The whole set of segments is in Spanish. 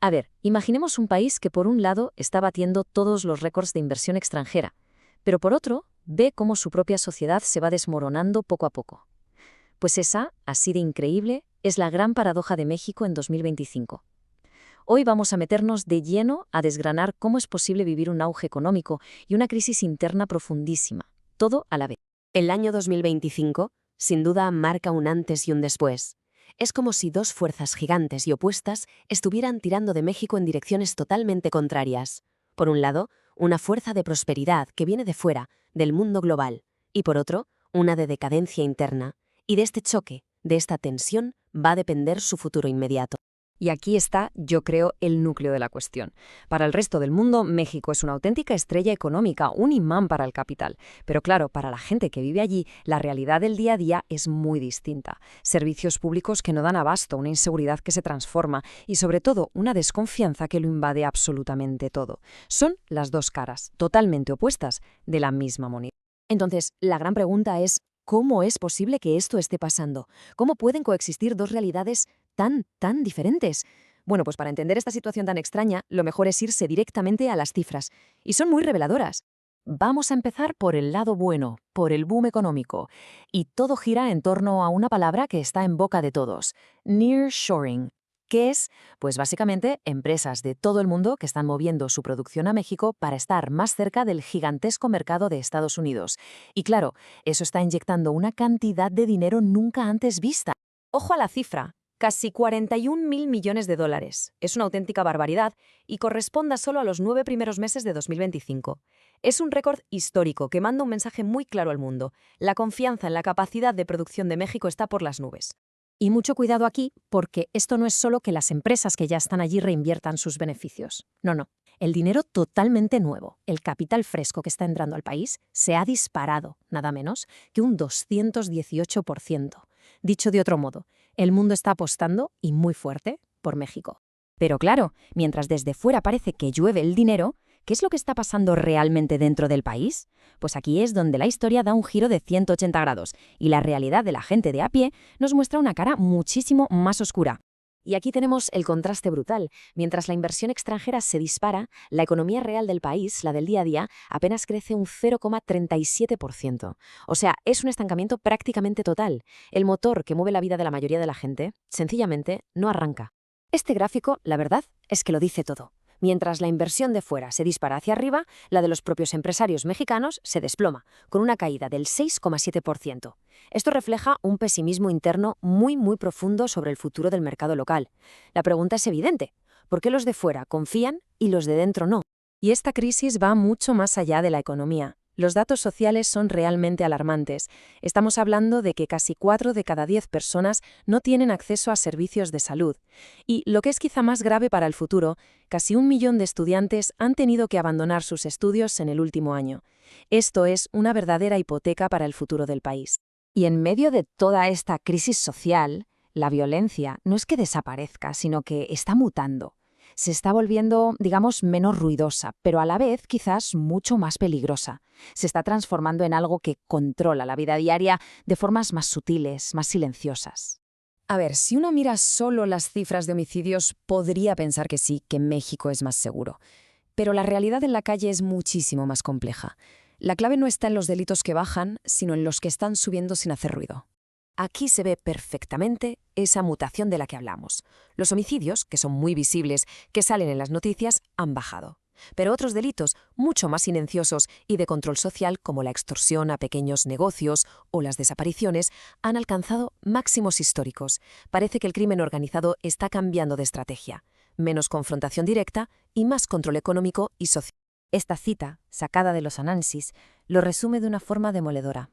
A ver, imaginemos un país que por un lado está batiendo todos los récords de inversión extranjera, pero por otro ve cómo su propia sociedad se va desmoronando poco a poco. Pues esa, así de increíble, es la gran paradoja de México en 2025. Hoy vamos a meternos de lleno a desgranar cómo es posible vivir un auge económico y una crisis interna profundísima, todo a la vez. El año 2025, sin duda, marca un antes y un después. Es como si dos fuerzas gigantes y opuestas estuvieran tirando de México en direcciones totalmente contrarias. Por un lado, una fuerza de prosperidad que viene de fuera, del mundo global, y por otro, una de decadencia interna. Y de este choque, de esta tensión, va a depender su futuro inmediato. Y aquí está, yo creo, el núcleo de la cuestión. Para el resto del mundo, México es una auténtica estrella económica, un imán para el capital. Pero claro, para la gente que vive allí, la realidad del día a día es muy distinta. Servicios públicos que no dan abasto, una inseguridad que se transforma y, sobre todo, una desconfianza que lo invade absolutamente todo. Son las dos caras, totalmente opuestas, de la misma moneda. Entonces, la gran pregunta es, ¿cómo es posible que esto esté pasando? ¿Cómo pueden coexistir dos realidades tan diferentes? Bueno, pues para entender esta situación tan extraña, lo mejor es irse directamente a las cifras. Y son muy reveladoras. Vamos a empezar por el lado bueno, por el boom económico. Y todo gira en torno a una palabra que está en boca de todos: nearshoring. ¿Qué es? Pues básicamente empresas de todo el mundo que están moviendo su producción a México para estar más cerca del gigantesco mercado de Estados Unidos. Y claro, eso está inyectando una cantidad de dinero nunca antes vista. Ojo a la cifra, casi 41.000 millones de dólares. Es una auténtica barbaridad y corresponde solo a los 9 primeros meses de 2025. Es un récord histórico que manda un mensaje muy claro al mundo. La confianza en la capacidad de producción de México está por las nubes. Y mucho cuidado aquí, porque esto no es solo que las empresas que ya están allí reinviertan sus beneficios. No. El dinero totalmente nuevo, el capital fresco que está entrando al país, se ha disparado, nada menos, que un 218%. Dicho de otro modo, el mundo está apostando, y muy fuerte, por México. Pero claro, mientras desde fuera parece que llueve el dinero, ¿qué es lo que está pasando realmente dentro del país? Pues aquí es donde la historia da un giro de 180 grados y la realidad de la gente de a pie nos muestra una cara muchísimo más oscura. Y aquí tenemos el contraste brutal. Mientras la inversión extranjera se dispara, la economía real del país, la del día a día, apenas crece un 0,37%. O sea, es un estancamiento prácticamente total. El motor que mueve la vida de la mayoría de la gente, sencillamente, no arranca. Este gráfico, la verdad, es que lo dice todo. Mientras la inversión de fuera se dispara hacia arriba, la de los propios empresarios mexicanos se desploma, con una caída del 6,7%. Esto refleja un pesimismo interno muy profundo sobre el futuro del mercado local. La pregunta es evidente: ¿por qué los de fuera confían y los de dentro no? Y esta crisis va mucho más allá de la economía. Los datos sociales son realmente alarmantes. Estamos hablando de que casi 4 de cada 10 personas no tienen acceso a servicios de salud. Y, lo que es quizá más grave para el futuro, casi 1 millón de estudiantes han tenido que abandonar sus estudios en el último año. Esto es una verdadera hipoteca para el futuro del país. Y en medio de toda esta crisis social, la violencia no es que desaparezca, sino que está mutando. Se está volviendo, digamos, menos ruidosa, pero a la vez quizás mucho más peligrosa. Se está transformando en algo que controla la vida diaria de formas más sutiles, más silenciosas. A ver, si uno mira solo las cifras de homicidios, podría pensar que sí, que México es más seguro. Pero la realidad en la calle es muchísimo más compleja. La clave no está en los delitos que bajan, sino en los que están subiendo sin hacer ruido. Aquí se ve perfectamente esa mutación de la que hablamos. Los homicidios, que son muy visibles, que salen en las noticias, han bajado. Pero otros delitos, mucho más silenciosos y de control social, como la extorsión a pequeños negocios o las desapariciones, han alcanzado máximos históricos. Parece que el crimen organizado está cambiando de estrategia. Menos confrontación directa y más control económico y social. Esta cita, sacada de los análisis, lo resume de una forma demoledora.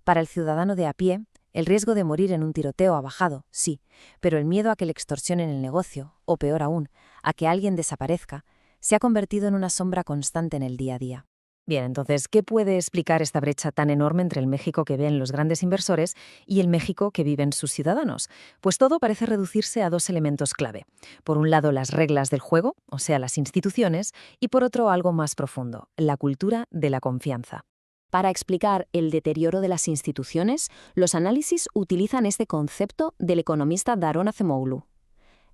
Para el ciudadano de a pie, el riesgo de morir en un tiroteo ha bajado, sí, pero el miedo a que le extorsionen el negocio, o peor aún, a que alguien desaparezca, se ha convertido en una sombra constante en el día a día. Bien, entonces, ¿qué puede explicar esta brecha tan enorme entre el México que ven los grandes inversores y el México que viven sus ciudadanos? Pues todo parece reducirse a dos elementos clave. Por un lado, las reglas del juego, o sea, las instituciones, y por otro, algo más profundo, la cultura de la confianza. Para explicar el deterioro de las instituciones, los análisis utilizan este concepto del economista Daron Acemoglu.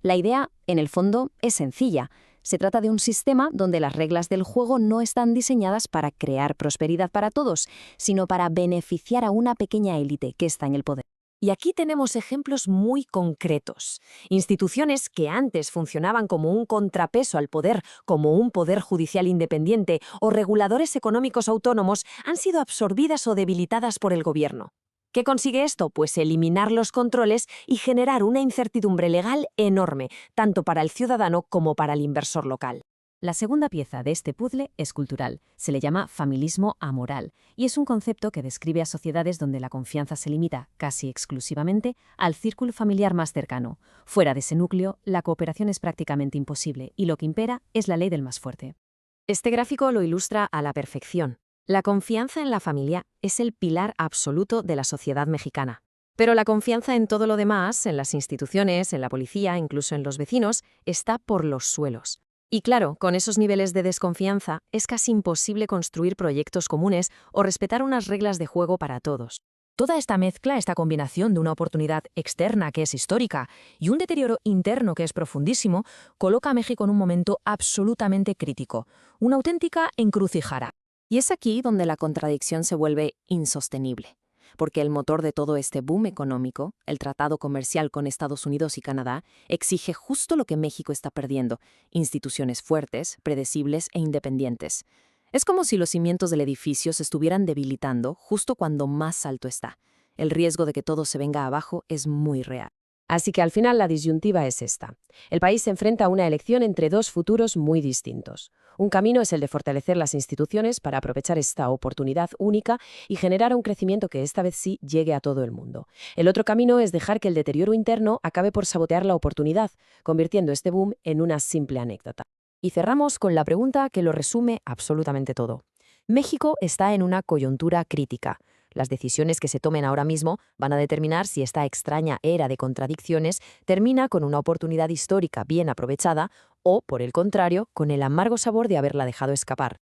La idea, en el fondo, es sencilla. Se trata de un sistema donde las reglas del juego no están diseñadas para crear prosperidad para todos, sino para beneficiar a una pequeña élite que está en el poder. Y aquí tenemos ejemplos muy concretos. Instituciones que antes funcionaban como un contrapeso al poder, como un poder judicial independiente o reguladores económicos autónomos, han sido absorbidas o debilitadas por el gobierno. ¿Qué consigue esto? Pues eliminar los controles y generar una incertidumbre legal enorme, tanto para el ciudadano como para el inversor local. La segunda pieza de este puzzle es cultural. Se le llama familismo amoral y es un concepto que describe a sociedades donde la confianza se limita casi exclusivamente al círculo familiar más cercano. Fuera de ese núcleo, la cooperación es prácticamente imposible y lo que impera es la ley del más fuerte. Este gráfico lo ilustra a la perfección. La confianza en la familia es el pilar absoluto de la sociedad mexicana. Pero la confianza en todo lo demás, en las instituciones, en la policía, incluso en los vecinos, está por los suelos. Y claro, con esos niveles de desconfianza es casi imposible construir proyectos comunes o respetar unas reglas de juego para todos. Toda esta mezcla, esta combinación de una oportunidad externa que es histórica y un deterioro interno que es profundísimo, coloca a México en un momento absolutamente crítico, una auténtica encrucijada. Y es aquí donde la contradicción se vuelve insostenible. Porque el motor de todo este boom económico, el tratado comercial con Estados Unidos y Canadá, exige justo lo que México está perdiendo: instituciones fuertes, predecibles e independientes. Es como si los cimientos del edificio se estuvieran debilitando justo cuando más alto está. El riesgo de que todo se venga abajo es muy real. Así que al final la disyuntiva es esta. El país se enfrenta a una elección entre dos futuros muy distintos. Un camino es el de fortalecer las instituciones para aprovechar esta oportunidad única y generar un crecimiento que esta vez sí llegue a todo el mundo. El otro camino es dejar que el deterioro interno acabe por sabotear la oportunidad, convirtiendo este boom en una simple anécdota. Y cerramos con la pregunta que lo resume absolutamente todo. México está en una coyuntura crítica. Las decisiones que se tomen ahora mismo van a determinar si esta extraña era de contradicciones termina con una oportunidad histórica bien aprovechada o, por el contrario, con el amargo sabor de haberla dejado escapar.